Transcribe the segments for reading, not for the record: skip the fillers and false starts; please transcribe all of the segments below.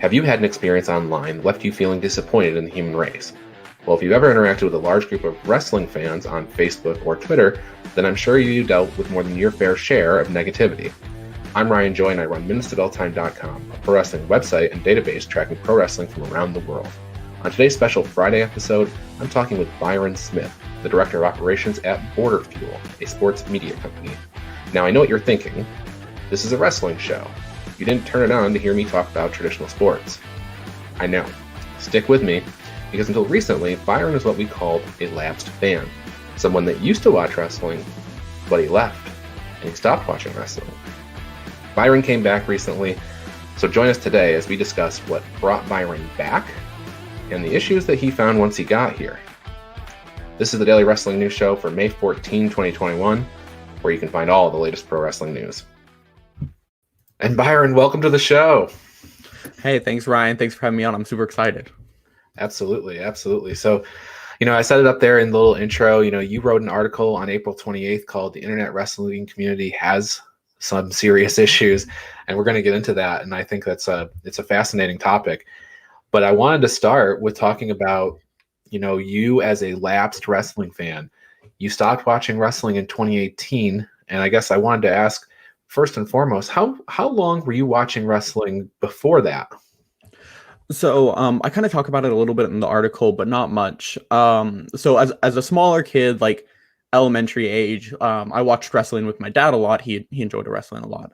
Have you had an experience online that left you feeling disappointed in the human race? Well, if you've ever interacted with a large group of wrestling fans on Facebook or Twitter, then I'm sure you dealt with more than your fair share of negativity. I'm Ryan Joy, and I run MinutesToBell.time.com, a pro wrestling website and database tracking pro wrestling from around the world. On today's special Friday episode, I'm talking with Byron Smith, the Director of Operations at Border Fuel, a sports media company. Now, I know what you're thinking. This is a wrestling show. You didn't turn it on to hear me talk about traditional sports. I know. Stick with me, because until recently, Byron is what we called a lapsed fan. Someone that used to watch wrestling, but he left, and he stopped watching wrestling. Byron came back recently, so join us today as we discuss what brought Byron back and the issues that he found once he got here. This is the Daily Wrestling News Show for May 14, 2021, where you can find all the latest pro wrestling news. And Byron, welcome to the show. Hey, thanks, Ryan. Thanks for having me on. I'm super excited. Absolutely. So, I set it up there in the little intro. You wrote an article on April 28th called "The Internet Wrestling Community Has Some Serious Issues," and we're going to get into that. And I think it's a fascinating topic. But I wanted to start with talking about, you as a lapsed wrestling fan. You stopped watching wrestling in 2018, and I guess I wanted to ask, first and foremost, how long were you watching wrestling before that? So I kind of talk about it a little bit in the article, but not much. So as a smaller kid, like elementary age, I watched wrestling with my dad a lot. He enjoyed wrestling a lot.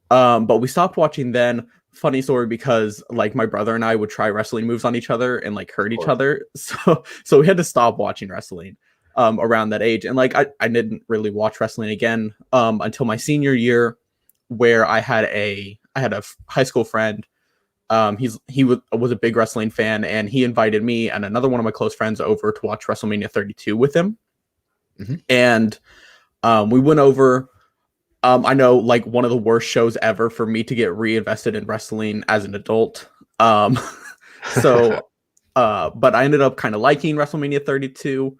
But we stopped watching then. Funny story, because like my brother and I would try wrestling moves on each other and like hurt each other. So we had to stop watching wrestling around that age. And like I didn't really watch wrestling again until my senior year, where I had a high school friend. He was a big wrestling fan, and he invited me and another one of my close friends over to watch WrestleMania 32 with him. Mm-hmm. And we went over. I know, like, one of the worst shows ever for me to get reinvested in wrestling as an adult. But I ended up kind of liking WrestleMania 32.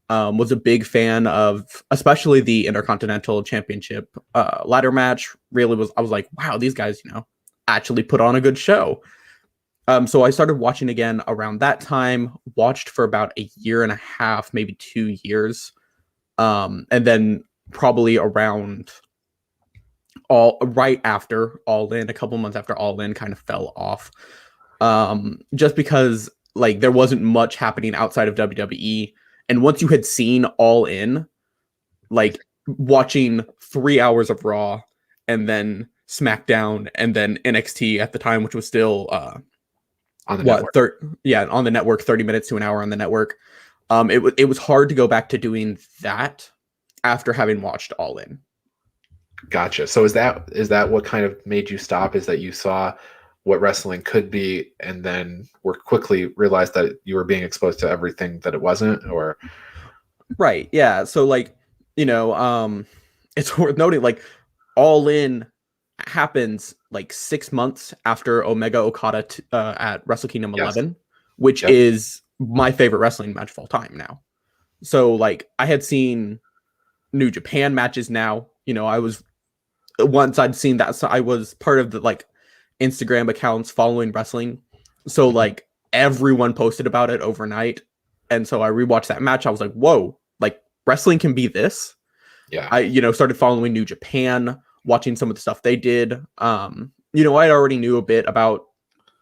Was a big fan of, especially the Intercontinental Championship ladder match. I was like, wow, these guys, actually put on a good show. So I started watching again around that time, watched for about a year and a half, maybe 2 years. And then probably around right after All In, a couple months after All In, kind of fell off. Just because like there wasn't much happening outside of WWE. And once you had seen All In, like watching 3 hours of Raw and then SmackDown and then NXT at the time, which was still on the network. On the network, 30 minutes to an hour on the network. It was hard to go back to doing that after having watched All In. Gotcha. So is that what kind of made you stop? Is that you saw what wrestling could be, and then were quickly realized that you were being exposed to everything that it wasn't, or? Right. Yeah. So like, it's worth noting, like, All In happens like 6 months after Omega Okada at Wrestle Kingdom 11, which is my favorite wrestling match of all time now. So like I had seen New Japan matches now, once I'd seen that, so I was part of the like Instagram accounts following wrestling. So like everyone posted about it overnight. And so I rewatched that match. I was like, whoa, like wrestling can be this. Yeah. I, started following New Japan, watching some of the stuff they did. I already knew a bit about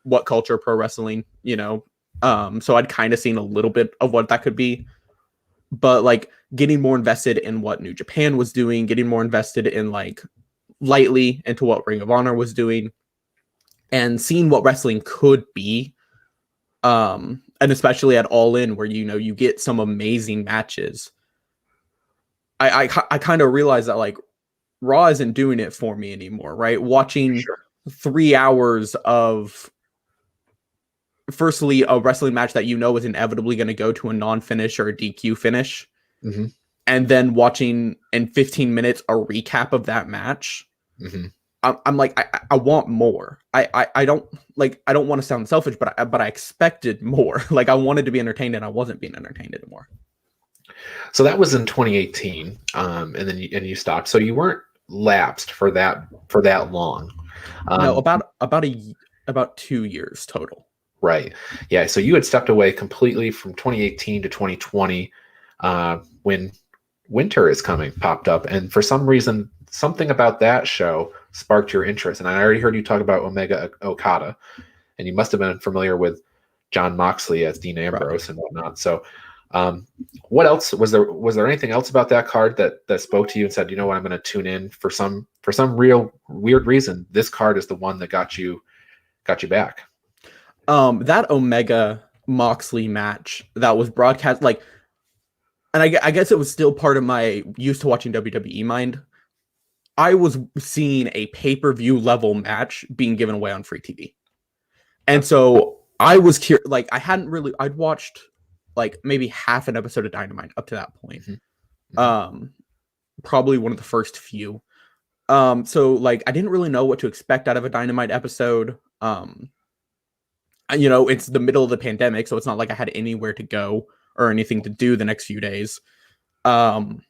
what culture pro wrestling, so I'd kind of seen a little bit of what that could be. But like getting more invested in what New Japan was doing, getting more invested in like lightly into what Ring of Honor was doing, and seeing what wrestling could be. And especially at All In, where, you get some amazing matches. I kind of realized that like Raw isn't doing it for me anymore, right? Watching 3 hours of, firstly, a wrestling match that is inevitably going to go to a non-finish or a DQ finish. Mm-hmm. And then watching in 15 minutes a recap of that match. Mm-hmm. I'm like, I want more. I don't want to sound selfish, but I expected more. Like I wanted to be entertained, and I wasn't being entertained anymore. So that was in 2018, and then you stopped. So you weren't lapsed for that long. No, about a about 2 years total. Right. Yeah. So you had stepped away completely from 2018 to 2020 when Winter is Coming popped up. And for some reason, something about that show sparked your interest. And I already heard you talk about Omega Okada, and you must have been familiar with John Moxley as Dean Ambrose Right. and whatnot. So, what else was there? Was there anything else about that card that spoke to you and said, you know what, I'm going to tune in for some real weird reason? This card is the one that got you back. That Omega Moxley match that was broadcast, like, and I guess it was still part of my used to watching WWE mind. I was seeing a pay-per-view level match being given away on free TV. And so I was curious, like, I'd watched like maybe half an episode of Dynamite up to that point. Mm-hmm. Probably one of the first few. So like I didn't really know what to expect out of a Dynamite episode. It's the middle of the pandemic, so it's not like I had anywhere to go or anything to do the next few days. And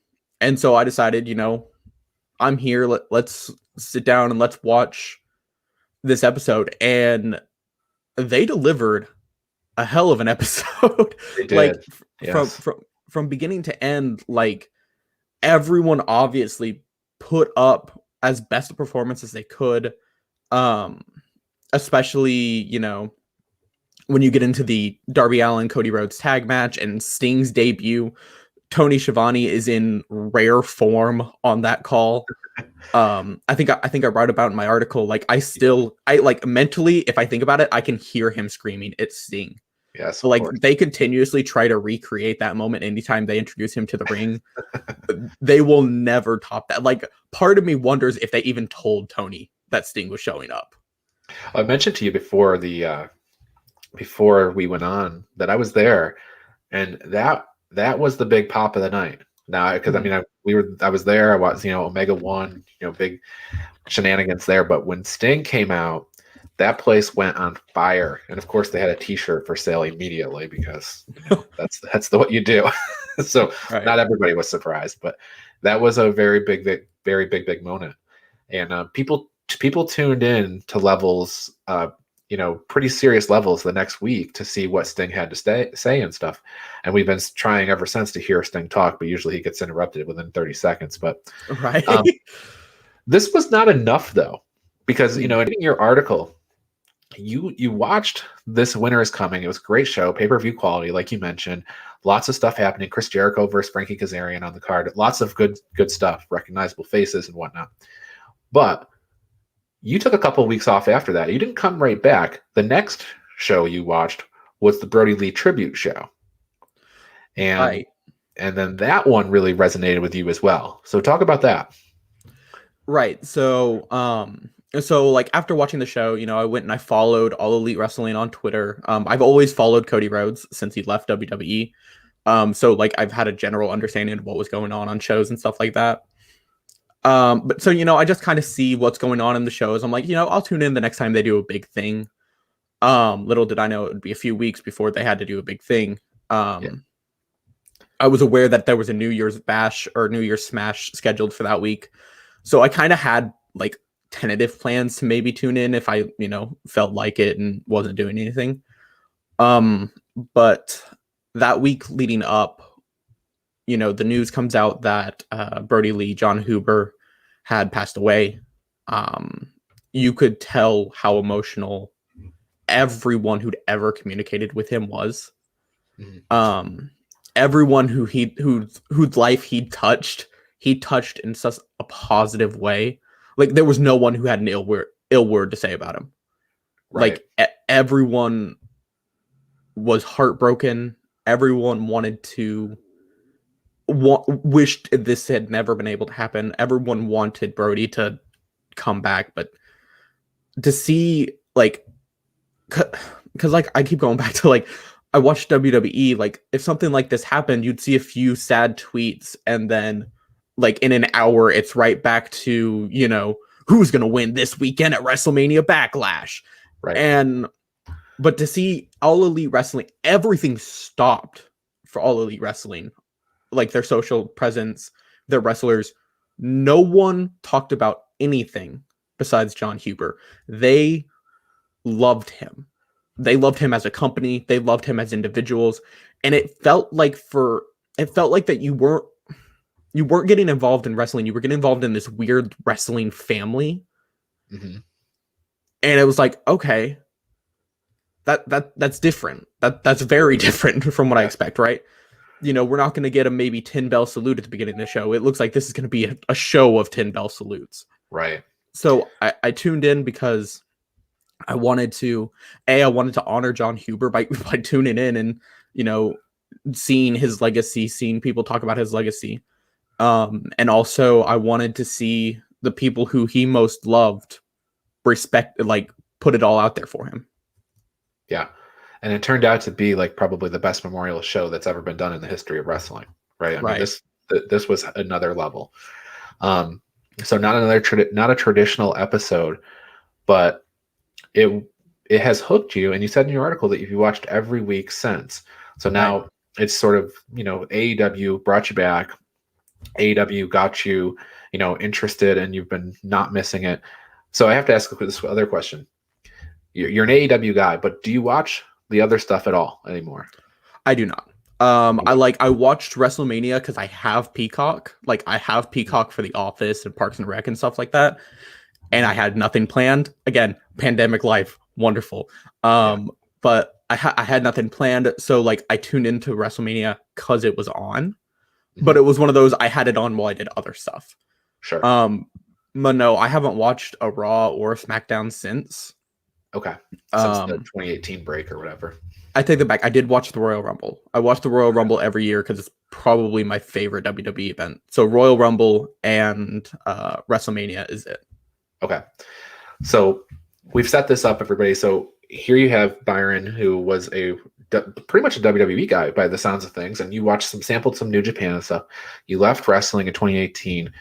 so I decided, I'm here. Let's sit down and let's watch this episode. And they delivered a hell of an episode. They did. Like yes. from beginning to end, like everyone obviously put up as best a performance as they could. Especially, when you get into the Darby Allin Cody Rhodes tag match and Sting's debut. Tony Schiavone is in rare form on that call. I think I wrote about in my article, like I like mentally, if I think about it, I can hear him screaming, "It's Sting." Yes. So like they continuously try to recreate that moment anytime they introduce him to the ring. They will never top that. Like part of me wonders if they even told Tony that Sting was showing up. I mentioned to you before before we went on that I was there, and that was the big pop of the night. Now, because I mean, I was there. I was, Omega won, big shenanigans there. But when Sting came out, that place went on fire, and of course, they had a T-shirt for sale immediately because that's what you do. So Right. not everybody was surprised, but that was a very big moment, and people tuned in to levels. Pretty serious levels the next week to see what Sting had to say and stuff. And we've been trying ever since to hear Sting talk, but usually he gets interrupted within 30 seconds. But right. This was not enough though, because, in your article, you watched This Winter Is Coming. It was a great show, pay-per-view quality, like you mentioned, lots of stuff happening. Chris Jericho versus Frankie Kazarian on the card, lots of good stuff, recognizable faces and whatnot. But you took a couple of weeks off after that. You didn't come right back. The next show you watched was the Brody Lee tribute show. And then that one really resonated with you as well. So talk about that. Right. So like after watching the show, I went and I followed All Elite Wrestling on Twitter. I've always followed Cody Rhodes since he left WWE. So like I've had a general understanding of what was going on shows and stuff like that. But so, I just kind of see what's going on in the shows. I'm like, I'll tune in the next time they do a big thing. Little did I know it would be a few weeks before they had to do a big thing. I was aware that there was a New Year's Bash or New Year's Smash scheduled for that week. So I kind of had like tentative plans to maybe tune in if I, felt like it and wasn't doing anything. But that week leading up, the news comes out that Brody Lee, John Huber, had passed away. You could tell how emotional everyone who'd ever communicated with him was. Everyone whose life he touched in such a positive way. Like there was no one who had an ill word to say about him. Right. Like everyone was heartbroken. Everyone wanted to. Wished this had never been able to happen. Everyone wanted Brody to come back, but to see like, because like I keep going back to like I watched WWE. Like if something like this happened, you'd see a few sad tweets, and then like in an hour, it's right back to who's gonna win this weekend at WrestleMania Backlash, right? But to see All Elite Wrestling, everything stopped for All Elite Wrestling. Like their social presence, their wrestlers, no one talked about anything besides John Huber. They loved him. They loved him as a company. They loved him as individuals. And it felt like that you weren't getting involved in wrestling. You were getting involved in this weird wrestling family. Mm-hmm. And it was like, okay, that's different. That's very different from what I expect, right? You know, we're not going to get a maybe 10 bell salute at the beginning of the show. It looks like this is going to be a show of 10 bell salutes. Right. So I tuned in because I wanted to honor John Huber by tuning in and, you know, seeing his legacy, seeing people talk about his legacy. And also I wanted to see the people who he most loved put it all out there for him. Yeah. And it turned out to be like probably the best memorial show that's ever been done in the history of wrestling. Right. I mean, this was another level. So not a traditional episode, but it has hooked you. And you said in your article that you've watched every week since. So now it's sort of, you know, AEW brought you back. AEW got you, you know, interested, and you've been not missing it. So I have to ask this other question. You're an AEW guy, but do you watch the other stuff at all anymore? I do not. I watched WrestleMania because I have Peacock. Like, I have Peacock for The Office and Parks and Rec and stuff like that. And I had nothing planned. Again, pandemic life, wonderful. But I had nothing planned. So like I tuned into WrestleMania because it was on. But it was one of those, I had it on while I did other stuff. Sure. But no, I haven't watched a Raw or a SmackDown since. Okay. Since the 2018 break or whatever. I take that back. I did watch the Royal Rumble. I watch the Royal Rumble every year because it's probably my favorite WWE event. So Royal Rumble and WrestleMania is it. Okay. So we've set this up, everybody. So here you have Byron, who was pretty much a WWE guy by the sounds of things, and you sampled some New Japan and stuff. You left wrestling in 2018.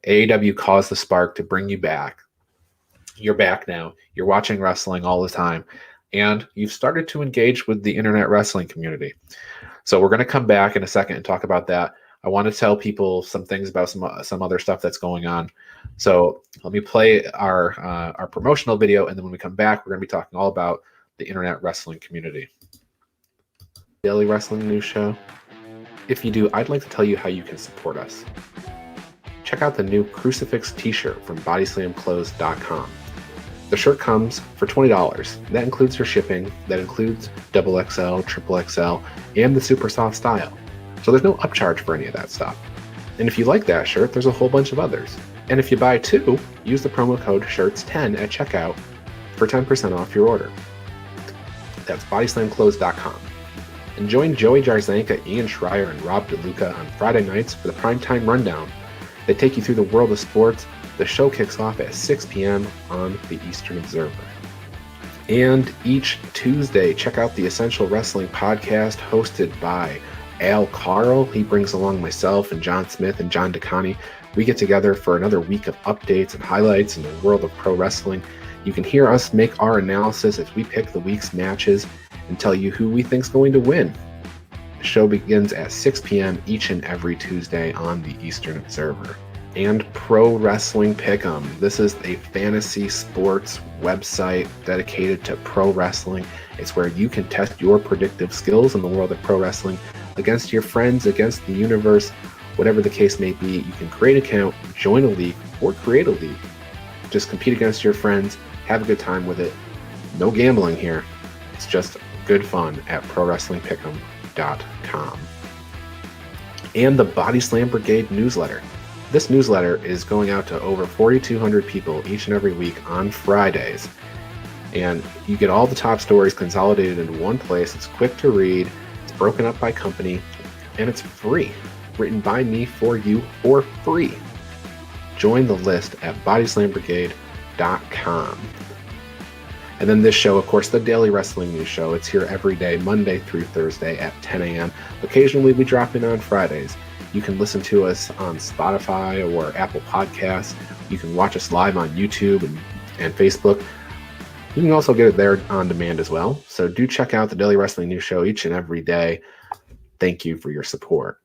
AEW caused the spark to bring you back. You're back now. You're watching wrestling all the time, and you've started to engage with the internet wrestling community. So we're going to come back in a second and talk about that. I want to tell people some things about some other stuff that's going on. So let me play our promotional video, and then when we come back, we're going to be talking all about the internet wrestling community. Daily Wrestling News Show. If you do, I'd like to tell you how you can support us. Check out the new Crucifix t-shirt from bodyslamclothes.com. The shirt comes for $20. That includes your shipping. That includes XXL, XXL, and the super soft style. So there's no upcharge for any of that stuff. And if you like that shirt, there's a whole bunch of others. And if you buy two, use the promo code SHIRTS10 at checkout for 10% off your order. That's bodyslamclothes.com. And join Joey Jarzanka, Ian Schreier, and Rob DeLuca on Friday nights for the Primetime Rundown. They take you through the world of sports. The show kicks off at 6 p.m. on the Eastern Observer. And each Tuesday, check out the Essential Wrestling Podcast hosted by Al Carl. He brings along myself and John Smith and John DeCani. We get together for another week of updates and highlights in the world of pro wrestling. You can hear us make our analysis as we pick the week's matches and tell you who we think's going to win. The show begins at 6 p.m. each and every Tuesday on the Eastern Observer. And Pro Wrestling Pick'em. This is a fantasy sports website dedicated to pro wrestling. It's where you can test your predictive skills in the world of pro wrestling against your friends, against the universe, whatever the case may be. You can create an account, join a league, or create a league. Just compete against your friends, have a good time with it. No gambling here. It's just good fun at ProWrestlingPick'em.com. And the Body Slam Brigade newsletter. This newsletter is going out to over 4,200 people each and every week on Fridays. And you get all the top stories consolidated into one place. It's quick to read, it's broken up by company, and it's free. Written by me for you for free. Join the list at bodyslambrigade.com. And then this show, of course, the Daily Wrestling News Show. It's here every day, Monday through Thursday at 10 a.m. Occasionally we drop in on Fridays. You can listen to us on Spotify or Apple Podcasts. You can watch us live on YouTube and Facebook. You can also get it there on demand as well. So do check out the Daily Wrestling News Show each and every day. Thank you for your support.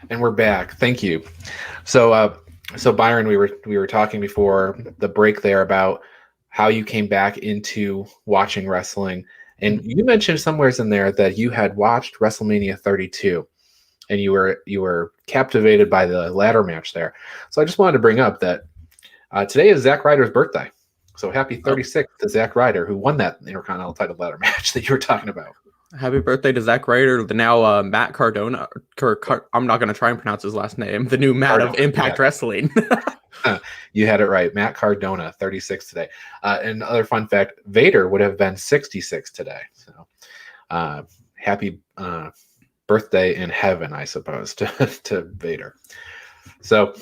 And we're back. Thank you. So Byron, we were talking before the break there about how you came back into watching wrestling. And you mentioned somewhere in there that you had watched WrestleMania 32 and you were captivated by the ladder match there. So I just wanted to bring up that today is Zack Ryder's birthday. So happy 36th to Zack Ryder, who won that Intercontinental title ladder match that you were talking about. Happy birthday to Zack Ryder, the now Matt Cardona. I'm not going to try and pronounce his last name. The new Matt of Impact Wrestling. You had it right. Matt Cardona, 36 today. And another fun fact, Vader would have been 66 today. So happy birthday in heaven, I suppose, to Vader. So,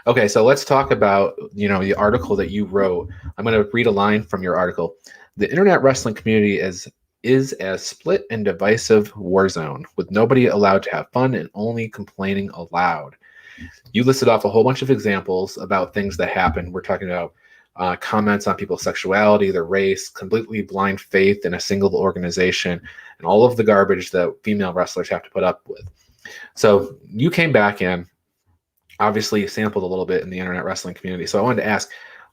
okay, so let's talk about, the article that you wrote. I'm going to read a line from your article. The internet wrestling community is a split and divisive war zone with nobody allowed to have fun and only complaining allowed. You listed off a whole bunch of examples about things that happen. We're talking about comments on people's sexuality, their race, completely blind faith in a single organization, and all of the garbage that female wrestlers have to put up with. So you came back in, obviously sampled a little bit in the internet wrestling community. So I wanted to ask,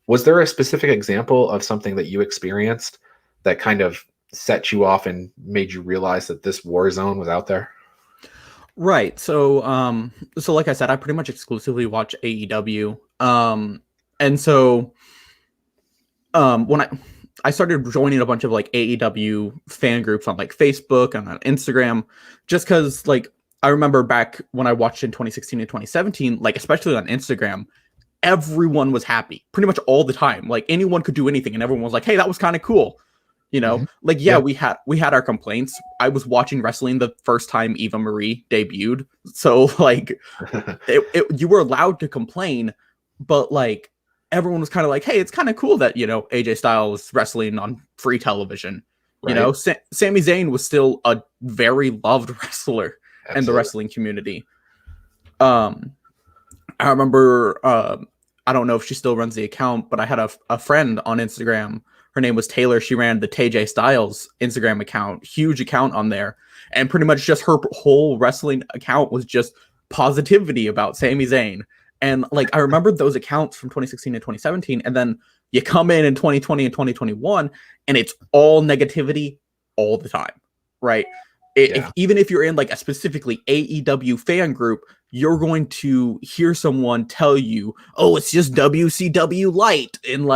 was there a specific example of something that you experienced that kind of set you off and made you realize that this war zone was out there? Right. So, so like I said, I pretty much exclusively watch AEW. And so, when I started joining a bunch of like AEW fan groups on like Facebook and on Instagram, just because like I remember back when I watched in 2016 and 2017, like especially on Instagram, everyone was happy pretty much all the time. Like anyone could do anything, and everyone was like, "Hey, that was kind of cool." Like, yeah, we had our complaints. I was watching wrestling the first time Eva Marie debuted. So like you were allowed to complain, but like everyone was kind of like, hey, it's kind of cool that, AJ Styles wrestling on free television. Right. Sami Zayn was still a very loved wrestler in the wrestling community. I remember, I don't know if she still runs the account, but I had a friend on Instagram. Her name was Taylor. She ran the TJ Styles Instagram account, huge account on there. And pretty much just her whole wrestling account was just positivity about Sami Zayn. And like, I remember those accounts from 2016 and 2017. And then you come in 2020 and 2021, and it's all negativity all the time, right? Even if you're in like a specifically AEW fan group, you're going to hear someone tell you, oh, it's just WCW light. And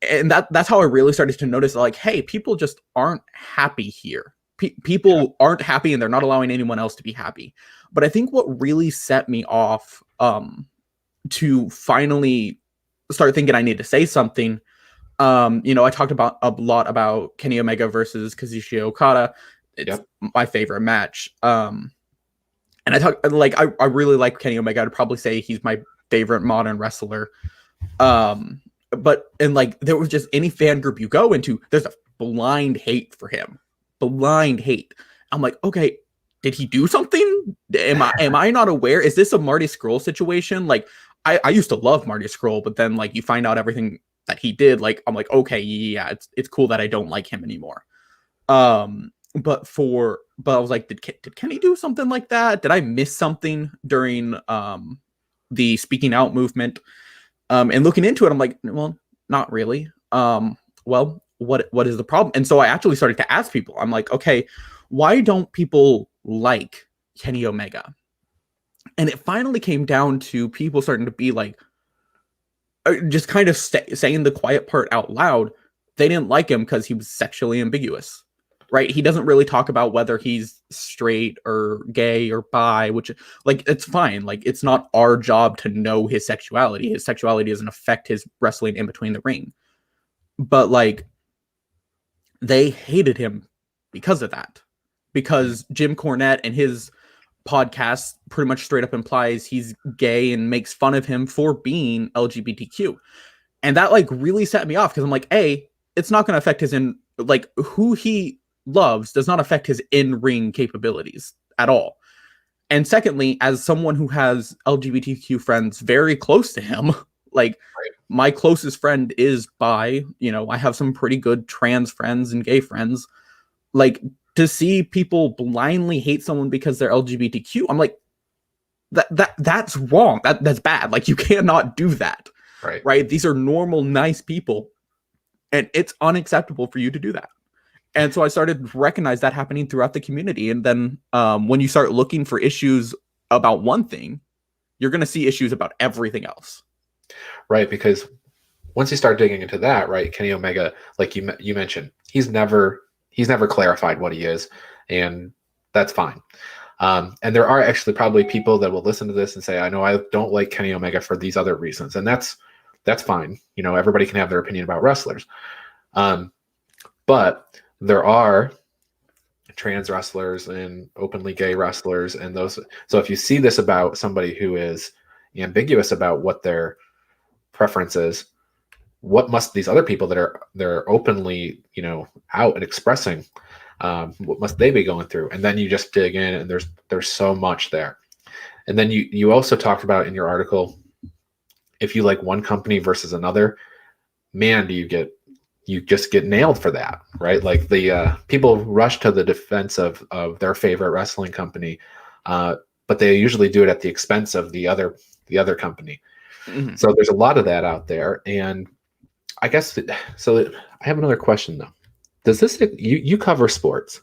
and that's how I really started to notice, like, hey, people just aren't happy here. People aren't happy, and they're not allowing anyone else to be happy. But I think what really set me off to finally start thinking I need to say something, I talked about a lot about Kenny Omega versus Kazuchika Okada. It's my favorite match. And I really like Kenny Omega. I'd probably say he's my favorite modern wrestler. But there was just any fan group you go into, there's a blind hate for him. Blind hate. I'm like, okay, did he do something? Am I not aware? Is this a Marty Scurll situation? Like, I used to love Marty Scurll, but then like you find out everything that he did, like I'm like, okay, yeah, it's cool that I don't like him anymore. But I was like, did Kenny do something like that? Did I miss something during the speaking out movement? And looking into it, I'm like, well, not really. Well, what is the problem? And so I actually started to ask people. I'm like, okay, why don't people like Kenny Omega? And it finally came down to people starting to be like, just kind of saying the quiet part out loud. They didn't like him because he was sexually ambiguous, right? He doesn't really talk about whether he's straight or gay or bi, which like, it's fine. Like, it's not our job to know his sexuality. His sexuality doesn't affect his wrestling in between the ring. But like, they hated him because of that, because Jim Cornette and his podcast pretty much straight up implies he's gay and makes fun of him for being LGBTQ. And that like really set me off, because I'm like, it's not going to affect his who he loves does not affect his in-ring capabilities at all. And secondly, as someone who has LGBTQ friends very close to him, like my closest friend is bi, I have some pretty good trans friends and gay friends. Like, to see people blindly hate someone because they're LGBTQ, I'm like, that's wrong. That's bad. Like, you cannot do that. Right? These are normal, nice people. And it's unacceptable for you to do that. And so I started to recognize that happening throughout the community. And then when you start looking for issues about one thing, you're going to see issues about everything else. Right, because once you start digging into that, right, Kenny Omega, like you mentioned, he's never clarified what he is, and that's fine. And there are actually probably people that will listen to this and say, I know I don't like Kenny Omega for these other reasons, and that's fine. Everybody can have their opinion about wrestlers. But there are trans wrestlers and openly gay wrestlers, and those. So if you see this about somebody who is ambiguous about what their preference is, what must these other people that are openly, out and expressing, what must they be going through? And then you just dig in, and there's so much there. And then you also talked about in your article, if you like one company versus another, man, you just get nailed for that, right? Like the people rush to the defense of their favorite wrestling company, but they usually do it at the expense of the other company. Mm-hmm. So there's a lot of that out there, and I guess so. I have another question though. Does this you cover sports?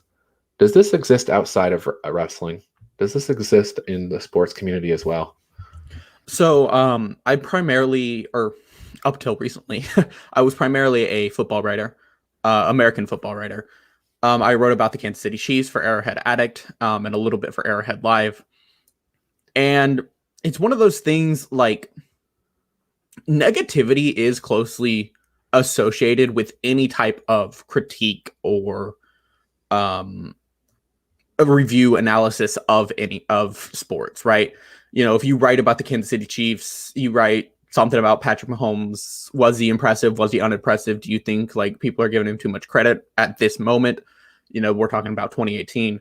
Does this exist outside of wrestling? Does this exist in the sports community as well? So I primarily, or up till recently, I was primarily a football writer, American football writer. I wrote about the Kansas City Chiefs for Arrowhead Addict, and a little bit for Arrowhead Live. And it's one of those things, like, negativity is closely associated with any type of critique or a review analysis of sports, right? If you write about the Kansas City Chiefs, you write something about Patrick Mahomes. Was he impressive? Was he unimpressive? Do you think like people are giving him too much credit at this moment? We're talking about 2018.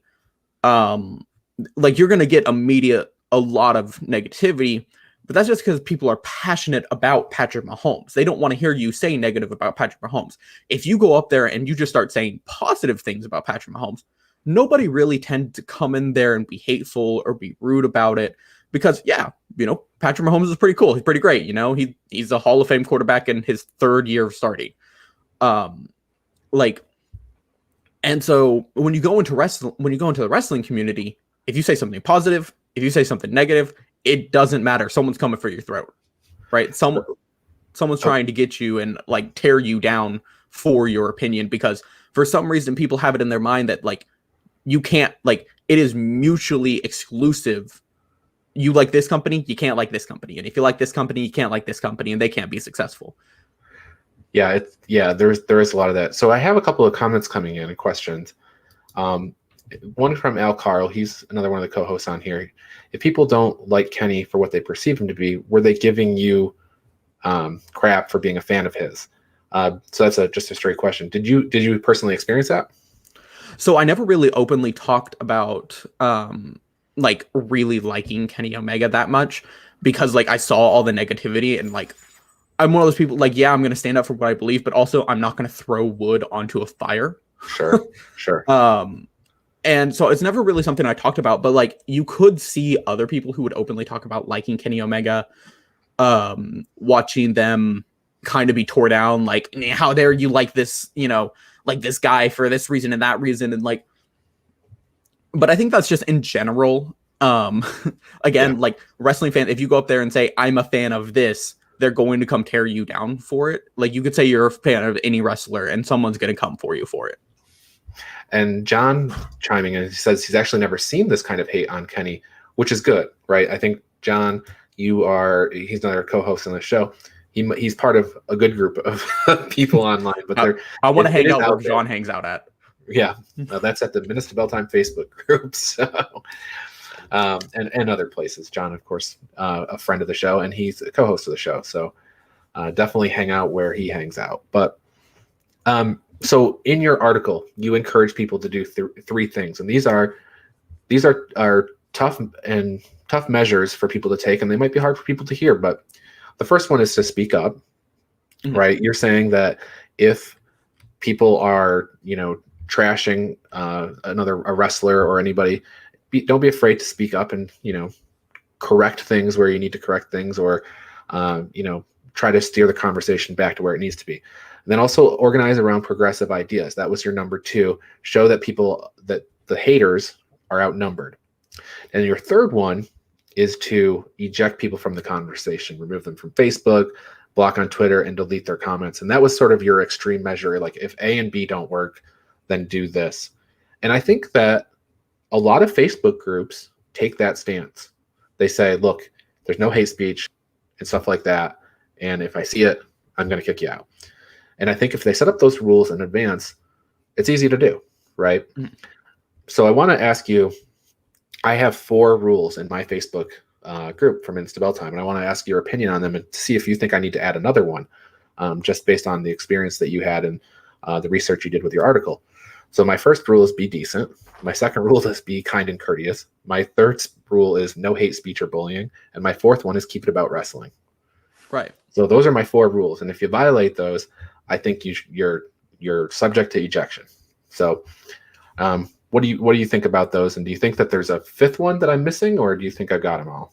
Like you're going to get a lot of negativity, but that's just because people are passionate about Patrick Mahomes. They don't want to hear you say negative about Patrick Mahomes. If you go up there and you just start saying positive things about Patrick Mahomes, nobody really tends to come in there and be hateful or be rude about it. Because, Patrick Mahomes is pretty cool. He's pretty great. He's a Hall of Fame quarterback in his third year of starting. And so when you go into the wrestling community, if you say something positive, if you say something negative, it doesn't matter. Someone's coming for your throat, right? Someone's trying to get you and like tear you down for your opinion, because for some reason people have it in their mind that like you can't, like, it is mutually exclusive. You like this company, you can't like this company. And if you like this company, you can't like this company, and they can't be successful. Yeah, there is a lot of that. So I have a couple of comments coming in and questions. One from Al Carl. He's another one of the co-hosts on here. If people don't like Kenny for what they perceive him to be, were they giving you crap for being a fan of his? So that's just a straight question. Did you personally experience that? So I never really openly talked about like really liking Kenny Omega that much, because like I saw all the negativity, and like I'm one of those people, like, yeah, I'm going to stand up for what I believe, but also I'm not going to throw wood onto a fire. Sure. And so it's never really something I talked about, but like you could see other people who would openly talk about liking Kenny Omega, watching them kind of be tore down, like, how dare you like this, like this guy for this reason and that reason. And like, but I think that's just in general. Like wrestling fans, if you go up there and say, I'm a fan of this, they're going to come tear you down for it. Like you could say you're a fan of any wrestler and someone's going to come for you for it. And John chiming in, he says he's actually never seen this kind of hate on Kenny, which is good, right? I think, John, he's another co-host on the show. He's part of a good group of people online, but I want to hang out where John hangs out at. Yeah, that's at the Minutes to Belltime Facebook group. So, and other places. John, of course, a friend of the show, and he's a co-host of the show. So definitely hang out where he hangs out. But so in your article, you encourage people to do three things, and these are tough measures for people to take, and they might be hard for people to hear. But the first one is to speak up, mm-hmm. right? You're saying that if people are, trashing a wrestler or anybody, don't be afraid to speak up and, correct things where you need to correct things, or, try to steer the conversation back to where it needs to be. And then also organize around progressive ideas. That was your number 2. Show that that the haters are outnumbered. And your third one is to eject people from the conversation, remove them from Facebook, block on Twitter, and delete their comments. And that was sort of your extreme measure. Like if A and B don't work, then do this. And I think that a lot of Facebook groups take that stance. They say, look, there's no hate speech and stuff like that. And if I see it, I'm going to kick you out. And I think if they set up those rules in advance, it's easy to do, right? Mm-hmm. So I want to ask you, I have 4 rules in my Facebook group from Instabel Time, and I want to ask your opinion on them and see if you think I need to add another one, just based on the experience that you had and the research you did with your article. So my first rule is be decent. My second rule is be kind and courteous. My third rule is no hate speech or bullying. And my fourth one is keep it about wrestling. Right. So those are my 4 rules. And if you violate those, I think you're subject to ejection. So what do you think about those? And do you think that there's a 5th one that I'm missing, or do you think I've got them all?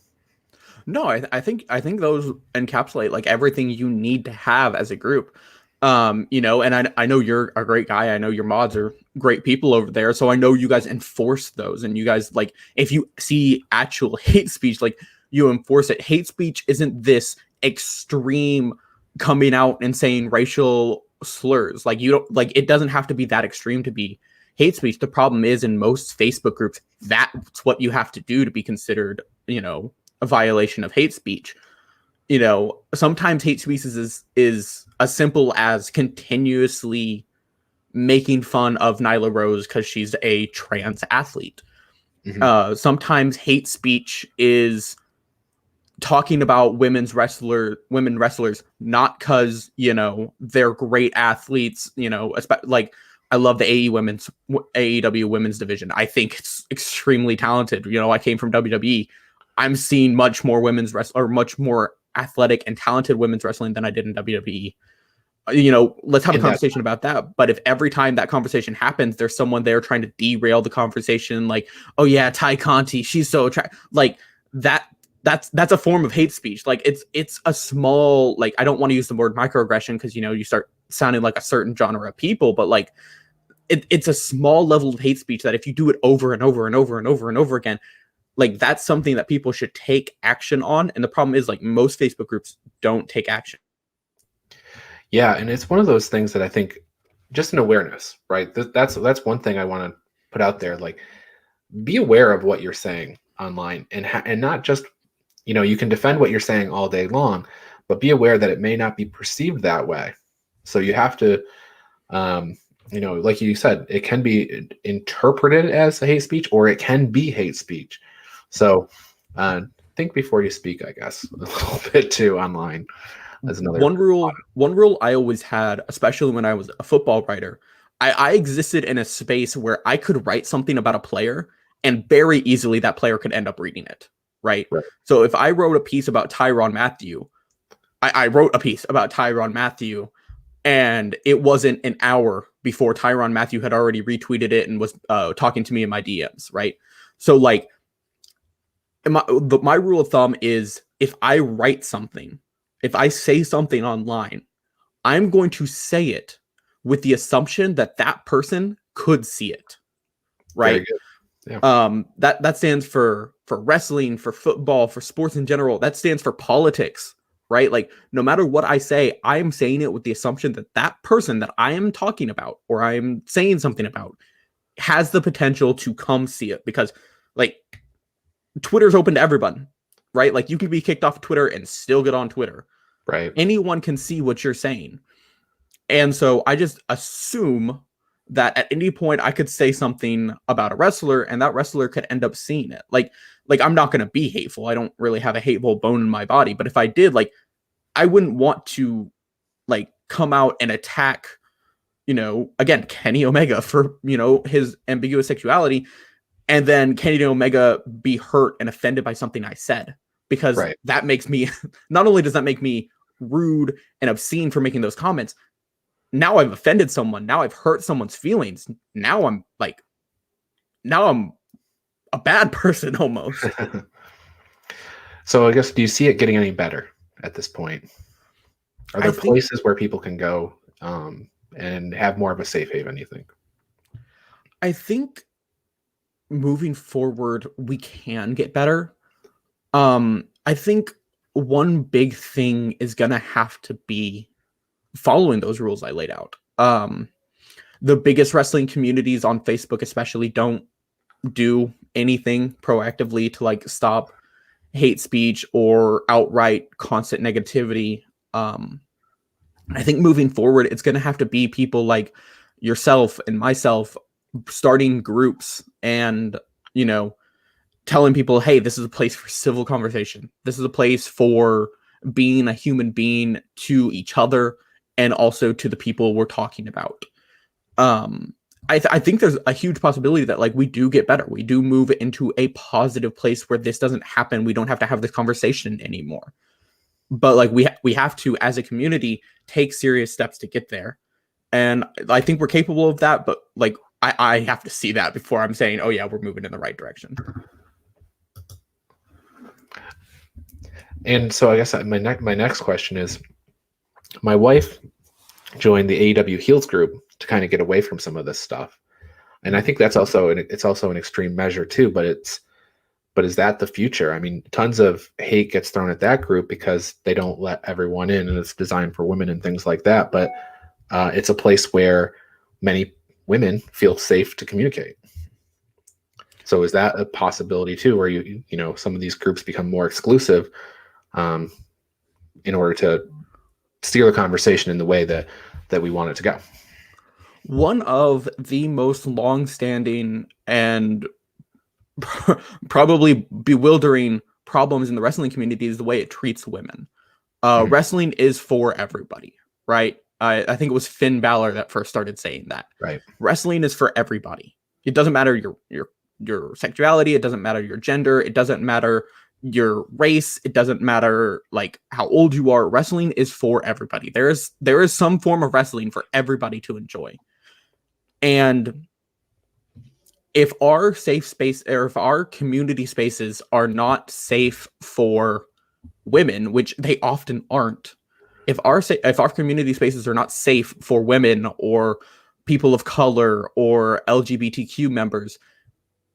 No, I think those encapsulate like everything you need to have as a group. And I know you're a great guy. I know your mods are great people over there. So I know you guys enforce those, and you guys, like, if you see actual hate speech, like, you enforce it. Hate speech isn't this extreme coming out and saying racial slurs. Like, you don't, like, it doesn't have to be that extreme to be hate speech. The problem is, in most Facebook groups, that's what you have to do to be considered, a violation of hate speech. Sometimes hate speech is as simple as continuously making fun of Nyla Rose because she's a trans athlete. Mm-hmm. Sometimes hate speech is talking about women wrestlers, not because, they're great athletes, like, I love the AEW women's division. I think it's extremely talented. I came from WWE. I'm seeing much more much more athletic and talented women's wrestling than I did in WWE. Let's have a conversation about that. But if every time that conversation happens, there's someone there trying to derail the conversation, like, oh yeah, Ty Conti, she's so attractive, like that's a form of hate speech. Like, it's a small, like, I don't want to use the word microaggression because you start sounding like a certain genre of people, but like it's a small level of hate speech that if you do it over and over and over and over and over again, like, that's something that people should take action on. And the problem is, like, most Facebook groups don't take action. Yeah, and it's one of those things that I think just an awareness, right? That's one thing I want to put out there. Like, be aware of what you're saying online, and not just, you can defend what you're saying all day long, but be aware that it may not be perceived that way. So you have to, like you said, it can be interpreted as a hate speech, or it can be hate speech. So think before you speak, I guess, a little bit too online. That's another one rule I always had, especially when I was a football writer. I existed in a space where I could write something about a player, and very easily that player could end up reading it. Right. So if I wrote a piece about Tyrann Mathieu, I wrote a piece about Tyrann Mathieu, and it wasn't an hour before Tyrann Mathieu had already retweeted it and was talking to me in my DMs. Right. So, like, my rule of thumb is, if I write something, if I say something online, I'm going to say it with the assumption that that person could see it. Right. Yeah. That stands for wrestling, for football, for sports in general. That stands for politics, right? Like, no matter what I say, I'm saying it with the assumption that that person that I am talking about, or I'm saying something about, has the potential to come see it. Because, like, Twitter's open to everyone, right? Like, you can be kicked off of Twitter and still get on Twitter. Right. Anyone can see what you're saying. And so I just assume that at any point I could say something about a wrestler, and that wrestler could end up seeing it. Like I'm not going to be hateful. I don't really have a hateful bone in my body. But if I did, like, I wouldn't want to, like, come out and attack, again, Kenny Omega for, his ambiguous sexuality, and then Kenny Omega be hurt and offended by something I said, because that makes me, not only does that make me rude and obscene for making those comments, now I've offended someone. Now I've hurt someone's feelings. Now I'm a bad person almost. So I guess, do you see it getting any better at this point? Are there places where people can go and have more of a safe haven, you think? I think moving forward, we can get better. I think one big thing is gonna have to be following those rules I laid out. The biggest wrestling communities on Facebook especially don't do anything proactively to like stop hate speech or outright constant negativity. I think moving forward, it's going to have to be people like yourself and myself starting groups and, you know, telling people, hey, this is a place for civil conversation. This is a place for being a human being to each other and also to the people we're talking about. I think there's a huge possibility that like we do get better. We do move into a positive place where this doesn't happen. We don't have to have this conversation anymore. But like we have to, as a community, take serious steps to get there. And I think we're capable of that. But like I have to see that before I'm saying, oh yeah, we're moving in the right direction. And so I guess my next question is, my wife joined the AEW Heels group to kind of get away from some of this stuff, and I think that's also an extreme measure too. But is that the future? I mean, tons of hate gets thrown at that group because they don't let everyone in, and it's designed for women and things like that. But it's a place where many women feel safe to communicate. So is that a possibility too, where you know some of these groups become more exclusive in order to steer the conversation in the way that we want it to go? One of the most long-standing and probably bewildering problems in the wrestling community is the way it treats women. Wrestling is for everybody, right? I think it was Finn Balor that first started saying that. Right. Wrestling is for everybody. It doesn't matter your sexuality. It doesn't matter your gender. It doesn't matter your race. It doesn't matter like how old you are. Wrestling is for everybody. There is some form of wrestling for everybody to enjoy. And if our safe space or if our community spaces are not safe for women, which they often aren't, if our community spaces are not safe for women or people of color or LGBTQ members,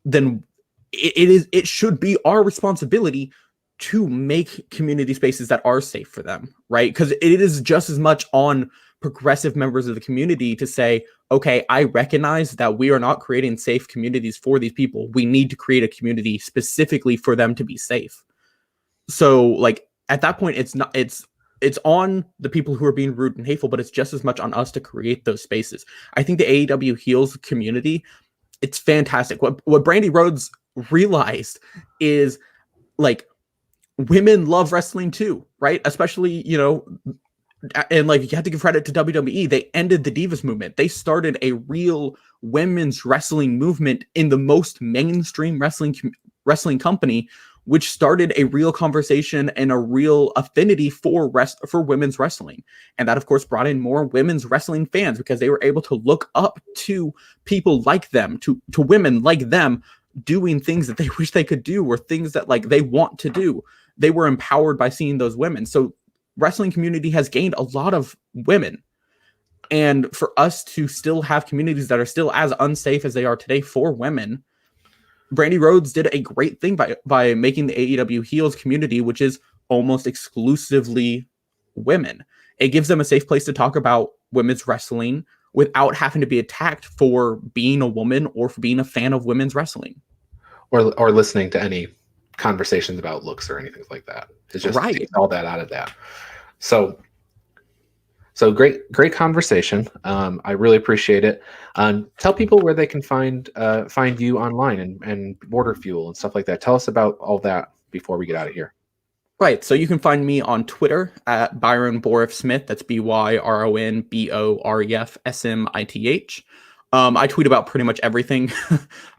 then it should be our responsibility to make community spaces that are safe for them, right? Because it is just as much on progressive members of the community to say, okay, I recognize that we are not creating safe communities for these people. We need to create a community specifically for them to be safe. So like at that point, it's on the people who are being rude and hateful, but it's just as much on us to create those spaces. I think the AEW Heels community, it's fantastic. What Brandy Rhodes realized is like women love wrestling too, right? Especially, you know, and like you have to give credit to WWE. They ended the Divas movement. They started a real women's wrestling movement in the most mainstream wrestling company, which started a real conversation and a real affinity for women's wrestling. And that, of course, brought in more women's wrestling fans because they were able to look up to people like them, to women like them doing things that they wish they could do or things that like they want to do. They were empowered by seeing those women. So wrestling community has gained a lot of women. And for us to still have communities that are still as unsafe as they are today for women, Brandy Rhodes did a great thing by making the AEW Heels community, which is almost exclusively women. It gives them a safe place to talk about women's wrestling without having to be attacked for being a woman or for being a fan of women's wrestling. Or listening to any conversations about looks or anything like that. It's just right. All that out of that. So great conversation. I really appreciate it. Tell people where they can find you online and Border Fuel and stuff like that. Tell us about all that before we get out of here. Right. So you can find me on Twitter at Byron Smith. That's BYRON BOREF SMITH. I tweet about pretty much everything.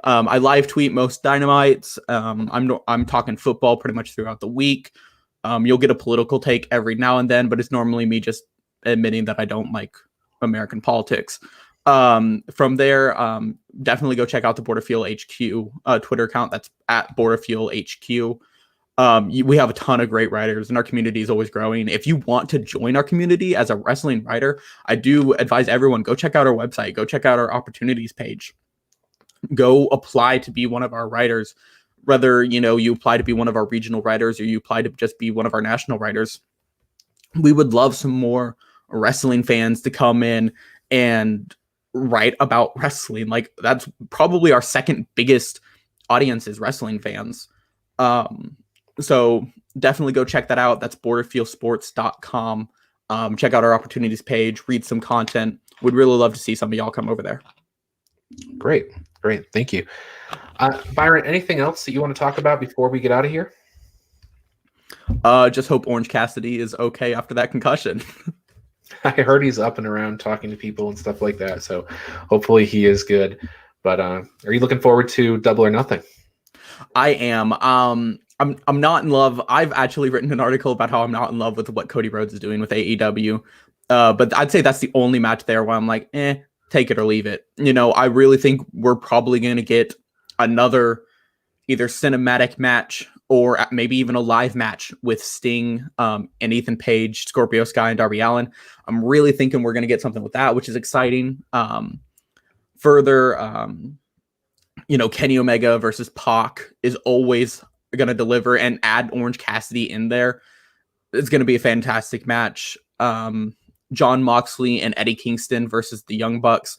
I live tweet most Dynamites. I'm talking football pretty much throughout the week. You'll get a political take every now and then, but it's normally me just admitting that I don't like American politics. From there, definitely go check out the Border Fuel HQ Twitter account. That's at Border Fuel HQ. We have a ton of great writers, and our community is always growing. If you want to join our community as a wrestling writer, I do advise everyone, go check out our website, go check out our opportunities page, go apply to be one of our writers. Whether you apply to be one of our regional writers or you apply to just be one of our national writers, we would love some more wrestling fans to come in and write about wrestling. Like, that's probably our second biggest audience is wrestling fans. So definitely go check that out. That's borderfieldsports.com. Check out our opportunities page, read some content. We'd really love to see some of y'all come over there. Great. Thank you. Byron, anything else that you want to talk about before we get out of here? Just hope Orange Cassidy is okay after that concussion. I heard he's up and around talking to people and stuff like that, so hopefully he is good. But are you looking forward to Double or Nothing? I am. I'm not in love. I've actually written an article about how I'm not in love with what Cody Rhodes is doing with AEW. But I'd say that's the only match there where I'm like, take it or leave it. I really think we're probably going to get another either cinematic match or maybe even a live match with Sting and Ethan Page, Scorpio Sky, and Darby Allin. I'm really thinking we're going to get something with that, which is exciting. Further, Kenny Omega versus Pac is always going to deliver, and add Orange Cassidy in there. It's going to be a fantastic match. John Moxley and Eddie Kingston versus the Young Bucks.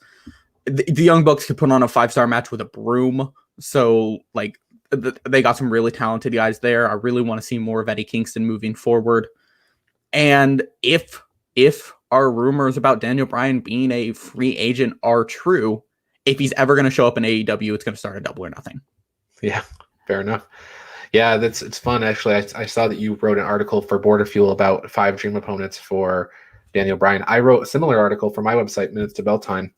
The Young Bucks could put on a 5-star match with a broom. So, like, they got some really talented guys there. I really want to see more of Eddie Kingston moving forward. And if our rumors about Daniel Bryan being a free agent are true, if he's ever going to show up in AEW, it's going to start a Double or Nothing. Yeah, fair enough. Yeah, it's fun. Actually, I saw that you wrote an article for Border Fuel about 5 dream opponents for Daniel Bryan. I wrote a similar article for my website, Minutes to Bell Time,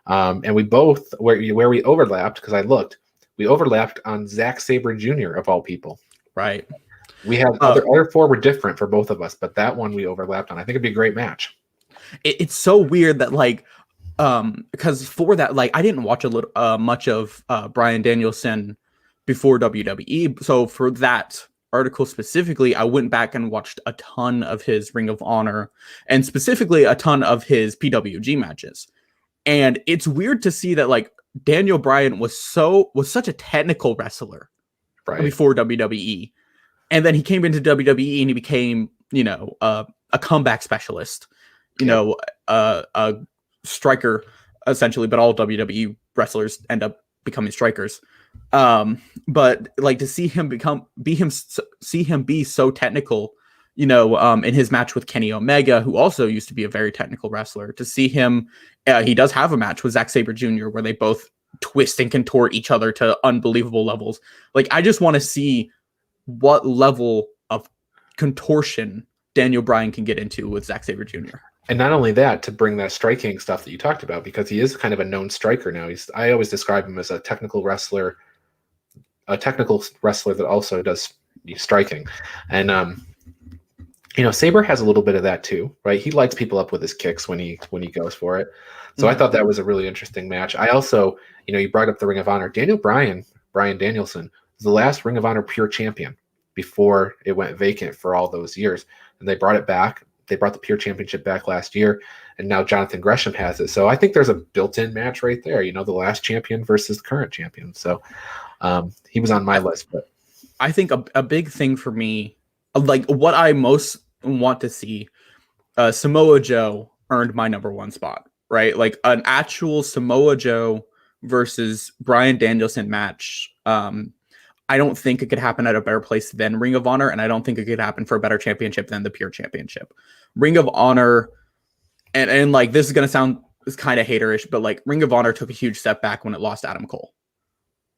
and we both where we overlapped, because I looked, we overlapped on Zack Sabre Jr. of all people. Right. We have other 4 were different for both of us, but that one we overlapped on. I think it'd be a great match. It's so weird that, like, because for that, like, I didn't watch much of Bryan Danielson before WWE. So for that article specifically, I went back and watched a ton of his Ring of Honor and specifically a ton of his PWG matches. And it's weird to see that, like, Daniel Bryan was such a technical wrestler before WWE. And then he came into WWE and he became, a comeback specialist, a striker essentially, but all WWE wrestlers end up becoming strikers. But, like, to see him be so technical, in his match with Kenny Omega, who also used to be a very technical wrestler, to see him, he does have a match with Zack Sabre Jr. where they both twist and contort each other to unbelievable levels. Like, I just want to see what level of contortion Daniel Bryan can get into with Zack Sabre Jr. And not only that, to bring that striking stuff that you talked about, because he is kind of a known striker now. I always describe him as a technical wrestler that also does striking. And Sabre has a little bit of that too, right? He lights people up with his kicks when he goes for it. So I thought that was a really interesting match. I also, you brought up the Ring of Honor. Daniel Bryan Danielson, was the last Ring of Honor pure champion before it went vacant for all those years. And they brought it back. They brought the pure championship back last year, and now Jonathan Gresham has it. So I think there's a built-in match right there, the last champion versus the current champion. So he was on my list. But I think a big thing for me, like, what I most want to see, Samoa Joe earned my number 1 spot, right? Like, an actual Samoa Joe versus Bryan Danielson match. I don't think it could happen at a better place than Ring of Honor, and I don't think it could happen for a better championship than the Pure Championship. Ring of Honor, and like, this is going to sound kind of haterish, but, like, Ring of Honor took a huge step back when it lost Adam Cole.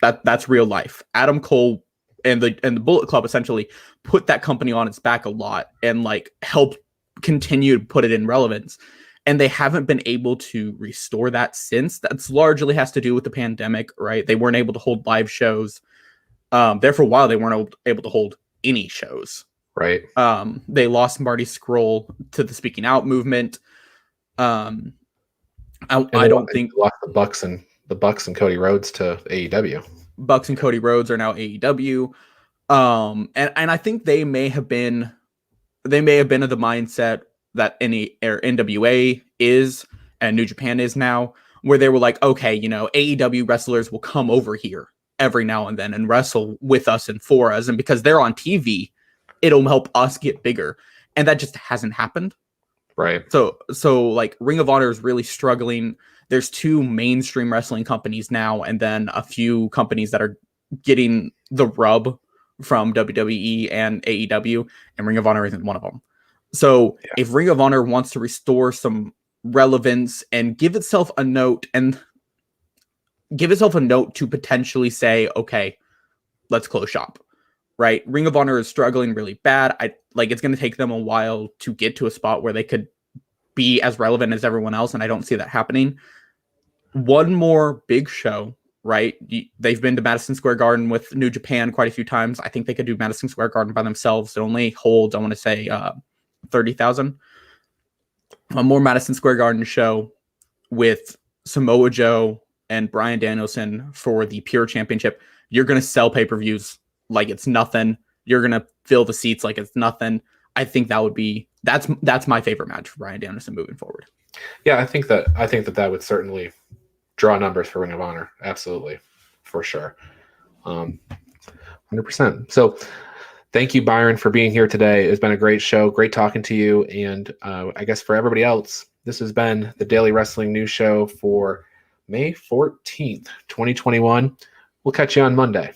That's real life. Adam Cole and the Bullet Club essentially put that company on its back a lot and, like, helped continue to put it in relevance. And they haven't been able to restore that since. That's largely has to do with the pandemic, right? They weren't able to hold live shows. There for a while, they weren't able to hold any shows. Right. They lost Marty Scurll to the Speaking Out movement. I don't think lost the Bucks and Cody Rhodes to AEW. Bucks and Cody Rhodes are now AEW. And I think they may have been of the mindset that NWA is and New Japan is now, where they were like, okay, AEW wrestlers will come over here every now and then and wrestle with us and for us, and because they're on TV, it'll help us get bigger, and that just hasn't happened. Right. So like Ring of Honor is really struggling. There's 2 mainstream wrestling companies now, and then a few companies that are getting the rub from WWE and AEW, and Ring of Honor isn't one of them. So if Ring of Honor wants to restore some relevance and give itself a note to potentially say, okay, let's close shop, right? Ring of Honor is struggling really bad. It's going to take them a while to get to a spot where they could be as relevant as everyone else, and I don't see that happening. One more big show, right? They've been to Madison Square Garden with New Japan quite a few times. I think they could do Madison Square Garden by themselves. It only holds, I want to say, 30,000. A more Madison Square Garden show with Samoa Joe and Bryan Danielson for the Pure Championship. You're going to sell pay-per-views like it's nothing. You're going to fill the seats like it's nothing. I think that's my favorite match for Bryan Danielson moving forward. Yeah, I think that would certainly draw numbers for Ring of Honor. Absolutely. For sure. 100%. So thank you, Byron, for being here today. It's been a great show. Great talking to you. And I guess for everybody else, this has been the Daily Wrestling News Show for May 14th, 2021. We'll catch you on Monday.